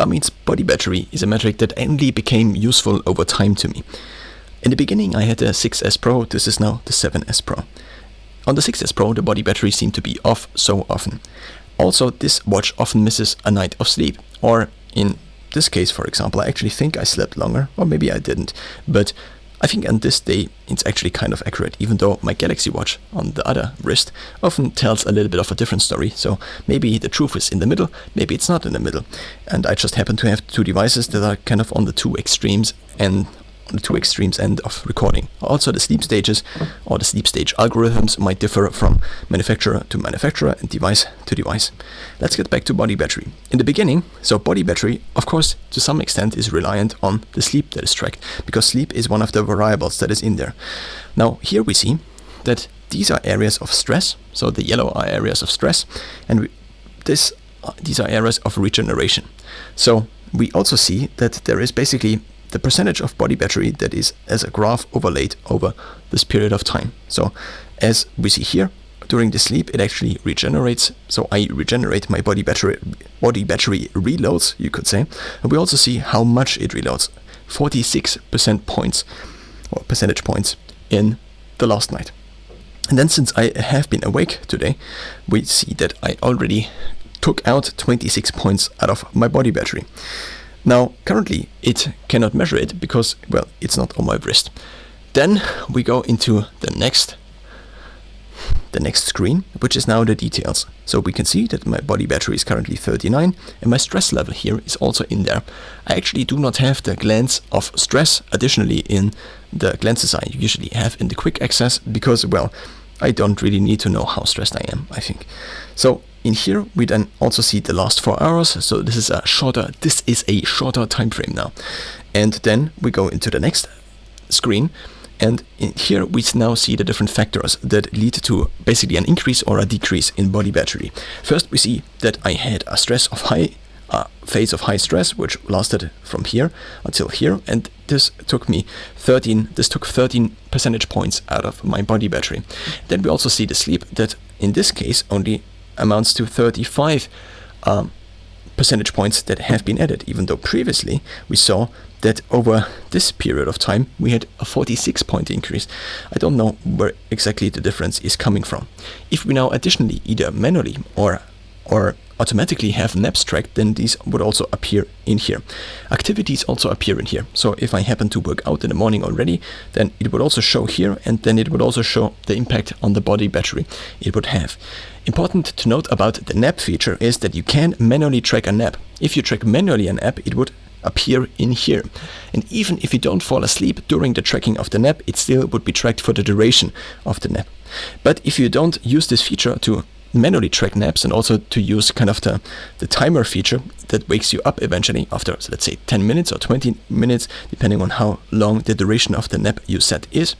Garmin's body battery is a metric that only became useful over time to me. In the beginning I had the 6S Pro, this is now the 7S Pro. On the 6S Pro the body battery seemed to be off so often. Also, this watch often misses a night of sleep, or in this case, for example, I actually think I slept longer, or maybe I didn't, but I think on this day it's actually kind of accurate, even though my Galaxy Watch on the other wrist often tells a little bit of a different story. So maybe the truth is in the middle, maybe it's not in the middle. And I just happen to have two devices that are kind of on the two extremes end of recording. Also, the sleep stages or the sleep stage algorithms might differ from manufacturer to manufacturer and device to device. Let's get back to body battery. In the beginning, so body battery, of course, to some extent is reliant on the sleep that is tracked, because sleep is one of the variables that is in there. Now, here we see that these are areas of stress, so the yellow are areas of stress, and these are areas of regeneration. So we also see that there is basically the percentage of body battery that is as a graph overlaid over this period of time. So as we see here, during the sleep it actually regenerates, so I regenerate my body battery reloads, you could say. And we also see how much it reloads, 46% points or percentage points in the last night. And then since I have been awake today, we see that I already took out 26 points out of my body battery. Now, currently it cannot measure it because, well, it's not on my wrist. Then we go into the next screen, which is now the details. So we can see that my body battery is currently 39 and my stress level here is also in there. I actually do not have the glance of stress additionally in the glances I usually have in the quick access because, well, I don't really need to know how stressed I am, I think. So in here we then also see the last 4 hours, so this is a shorter time frame now. And then we go into the next screen, and in here we now see the different factors that lead to basically an increase or a decrease in body battery. First we see that I had a phase of high stress, which lasted from here until here, and this took 13 percentage points out of my body battery. Then we also see the sleep that in this case only amounts to 35 percentage points that have been added, even though previously we saw that over this period of time we had a 46-point increase. I don't know where exactly the difference is coming from. If we now additionally either manually or automatically have naps tracked, then these would also appear in here. Activities also appear in here. So if I happen to work out in the morning already, then it would also show here, and then it would also show the impact on the body battery it would have. Important to note about the nap feature is that you can manually track a nap. If you track manually a nap, it would appear in here. And even if you don't fall asleep during the tracking of the nap, it still would be tracked for the duration of the nap. But if you don't use this feature to manually track naps and also to use kind of the timer feature that wakes you up eventually after, so let's say 10 minutes or 20 minutes, depending on how long the duration of the nap you set is,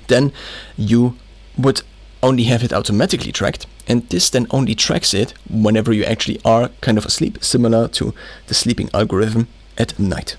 then you would only have it automatically tracked, and this then only tracks it whenever you actually are kind of asleep, similar to the sleeping algorithm at night.